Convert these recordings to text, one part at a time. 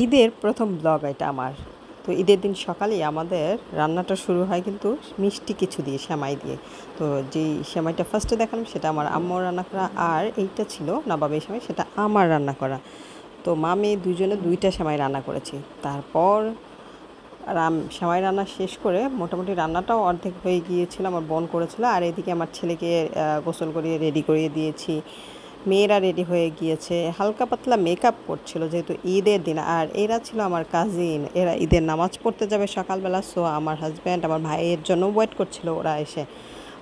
ঈদের প্রথম ব্লগ এটা আমার। তো ঈদের দিন সকালেই আমাদের রান্নাটা শুরু হয় কিন্তু মিষ্টি কিছু দিয়ে, সেমাই দিয়ে। তো যেই সেমাইটা ফার্স্টে দেখালাম সেটা আমার আম্মুর রান্না করা, আর এইটা ছিল নবাবের সেমাই, সেটা আমার রান্না করা। তো মা মেয়ে দুজনে দুইটা সেমাই রান্না করেছি। তারপর সেমাই রান্না শেষ করে মোটামুটি রান্নাটাও অর্ধেক হয়ে গিয়েছিল, আমার বোন করেছিল। আর এদিকে আমার ছেলেকে গোসল করিয়ে রেডি করিয়ে দিয়েছি, মেয়েরা রেডি হয়ে গিয়েছে, হালকা পাতলা মেকআপ করছিল যেহেতু ঈদের দিন। আর এরা ছিল আমার কাজিন, এরা ঈদের নামাজ পড়তে যাবে সকালবেলা। সো আমার হাজব্যান্ড আমার ভাইয়ের জন্য ওয়েট করছিল ওরা এসে।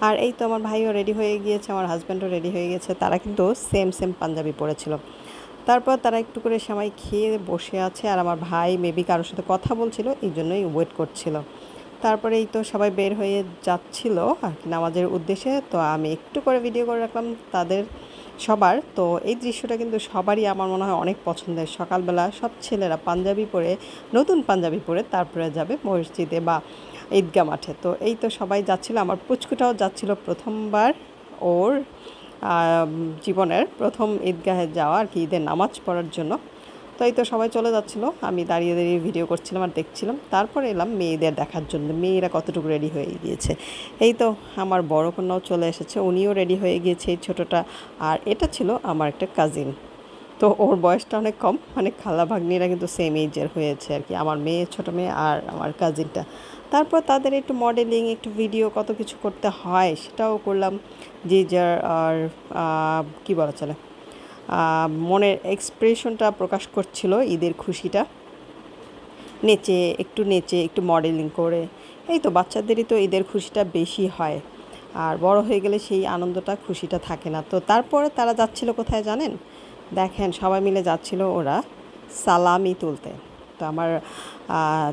আর এই তো আমার ভাইও রেডি হয়ে গিয়েছে, আমার হাজব্যান্ডও রেডি হয়ে গেছে। তারা কিন্তু সেম সেম পাঞ্জাবি পরেছিল। তারপর তারা একটু করে সেমাই খেয়ে বসে আছে, আর আমার ভাই মেবি কারোর সাথে কথা বলছিল, এই জন্যই ওয়েট করছিল। তারপরে এই তো সবাই বের হয়ে যাচ্ছিল আর কি নামাজের উদ্দেশ্যে। তো আমি একটু করে ভিডিও করে রাখলাম তাদের সবার। তো এই দৃশ্যটা কিন্তু সবারই আমার মনে হয় অনেক পছন্দের। সকালবেলা সব ছেলেরা পাঞ্জাবি পরে, নতুন পাঞ্জাবি পরে তারপরে যাবে মসজিদে বা ঈদগাহ মাঠে। তো এই তো সবাই যাচ্ছিল, আমার পুচকুটাও যাচ্ছিল প্রথমবার ওর জীবনের প্রথম ঈদগাহে যাওয়া আর কি, ঈদের নামাজ পড়ার জন্য। তো এই তো সবাই চলে যাচ্ছিলো, আমি দাঁড়িয়ে দাঁড়িয়ে ভিডিও করছিলাম আর দেখছিলাম। তারপরে এলাম মেয়েদের দেখার জন্য, মেয়েরা কতটুকু রেডি হয়ে গিয়েছে। এই তো আমার বড় কন্যাও চলে এসেছে, উনিও রেডি হয়ে গিয়েছে, এই ছোটোটা। আর এটা ছিল আমার একটা কাজিন, তো ওর বয়সটা অনেক কম, মানে খালা ভাগ্নিরা কিন্তু সেম এজের হয়েছে আর কি, আমার মেয়ে, ছোটো মেয়ে আর আমার কাজিনটা। তারপর তাদের একটু মডেলিং, একটু ভিডিও, কত কিছু করতে হয় সেটাও করলাম। যে যার আর কী বলা চলে, মনের এক্সপ্রেশনটা প্রকাশ করছিল, ঈদের খুশিটা নেচে একটু মডেলিং করে। এই তো বাচ্চাদেরই তো ঈদের খুশিটা বেশি হয়, আর বড় হয়ে গেলে সেই আনন্দটা, খুশিটা থাকে না। তো তারপরে তারা যাচ্ছিল কোথায় জানেন? দেখেন সবাই মিলে যাচ্ছিল ওরা সালামি তুলতে। তো আমার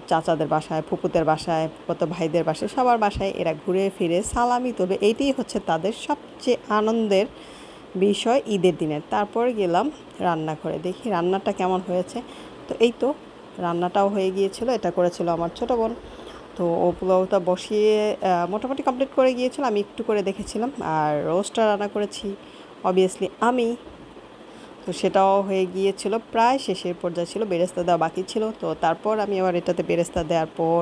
চাচাদের বাসায়, ফুপুদের বাসায়, কত ভাইদের বাসায়, সবার বাসায় এরা ঘুরে ফিরে সালামি তুলবে, এইটাই হচ্ছে তাদের সবচেয়ে আনন্দের বিষয় ঈদের দিনের। তারপর গেলাম রান্না করে, দেখি রান্নাটা কেমন হয়েছে। তো এই তো রান্নাটাও হয়ে গিয়েছিল, এটা করেছিল আমার ছোটো বোন। তো ও পোলাওটা বসিয়ে মোটামুটি কমপ্লিট করে গিয়েছিল, আমি একটু করে দেখেছিলাম। আর রোস্টটা রান্না করেছি অবভিয়াসলি আমি। তো সেটাও হয়ে গিয়েছিল, প্রায় শেষের পর্যায়ে ছিল, বেরেস্তা দেওয়া বাকি ছিল। তো তারপর আমি আবার এটাতে বেরেস্তা দেওয়ার পর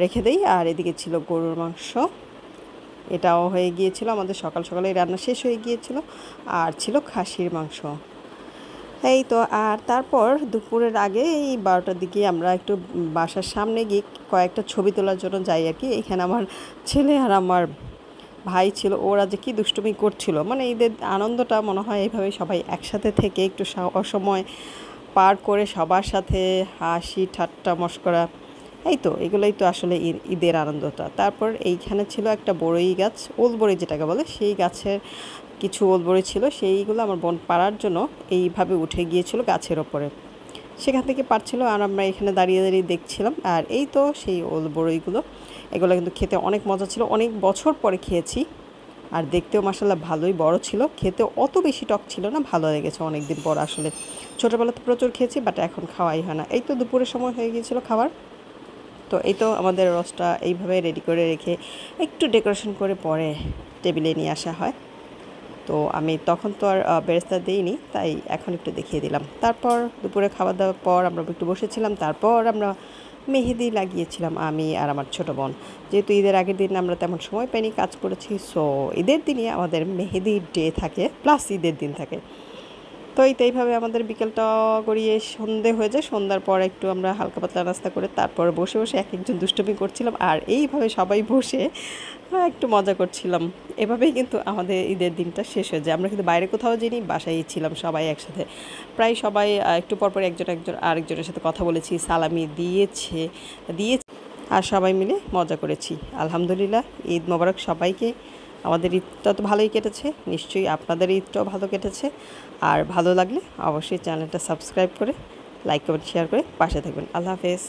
রেখে দিই। আর এদিকে ছিল গরুর মাংস, এটাও হয়ে গিয়েছিল, আমাদের সকাল সকালেই রান্না শেষ হয়ে গিয়েছিল। আর ছিল খাসির মাংস। এই তো আর তারপর দুপুরের আগে এই 12টার দিকে আমরা একটু বাসার সামনে গিয়ে কয়েকটা ছবি তোলার জন্য যাই আর কি। এখানে আমার ছেলে আর আমার ভাই ছিল, ওরা যে কী দুষ্টুমি করছিল, মানে ঈদের আনন্দটা মনে হয় এইভাবে সবাই একসাথে থেকে একটু অসময় পার করে সবার সাথে হাসি ঠাট্টা মশকরা, এই তো এগুলোই তো আসলে ঈদের আনন্দটা। তারপর এইখানে ছিল একটা বড়ই গাছ, ওলবড়ি যেটাকে বলে, সেই গাছের কিছু ওলবড়ি ছিল, সেইগুলো আমার বোন পাড়ার জন্য এইভাবে উঠে গিয়েছিল গাছের ওপরে, সেখান থেকে পারছিল। আর আমরা এখানে দাঁড়িয়ে দাঁড়িয়ে দেখছিলাম। আর এই তো সেই ওলবড়িগুলো, এগুলো কিন্তু খেতে অনেক মজা ছিল, অনেক বছর পরে খেয়েছি। আর দেখতেও মাসাল্লাহ ভালোই বড় ছিল, খেতেও অত বেশি টক ছিল না, ভালো লেগেছে অনেক দিন পর। আসলে ছোটোবেলাতে প্রচুর খেয়েছি, বাট এখন খাওয়াই হয় না। এই তো দুপুরের সময় হয়ে গিয়েছিল খাবার। তো এই তো আমাদের রসটা এইভাবে রেডি করে রেখে একটু ডেকোরেশন করে পরে টেবিলে নিয়ে আসা হয়। তো আমি তখন তো আর বেরেস্তা দিইনি, তাই এখন একটু দেখিয়ে দিলাম। তারপর দুপুরে খাওয়া দাওয়ার পর আমরা একটু বসেছিলাম, তারপর আমরা মেহেদি লাগিয়েছিলাম আমি আর আমার ছোটো বোন। যেহেতু ঈদের আগের দিন আমরা তেমন সময় পাইনি, কাজ করেছি, সো ঈদের দিনই আমাদের মেহেদির ডে থাকে, প্লাস ঈদের দিন থাকে। তো এইভাবে আমাদের বিকেলটা গড়িয়ে সন্ধে হয়ে যায়। সন্ধ্যার পর একটু আমরা হালকা পাতলা নাস্তা করে তারপর বসে বসে এক একজন দুষ্টুমি করছিলাম, আর এইভাবে সবাই বসে একটু মজা করছিলাম। এভাবেই কিন্তু আমাদের ঈদের দিনটা শেষ হয়ে যায়। আমরা কিন্তু বাইরে কোথাও যাইনি, বাসায় ছিলাম সবাই একসাথে। প্রায় সবাই একটু পরপর একজন আরেকজনের সাথে কথা বলেছি, সালামি দিয়েছে, আর সবাই মিলে মজা করেছি। আলহামদুলিল্লাহ, ঈদ মোবারক সবাইকে। আমাদের ঈদটা তো ভালোই কেটেছে, নিশ্চয়ই আপনাদের ঈদটাও ভালো কেটেছে। আর ভালো লাগলে অবশ্যই চ্যানেলটা সাবস্ক্রাইব করে লাইক কমেন্ট শেয়ার করে পাশে থাকবেন। আল্লাহ হাফেজ।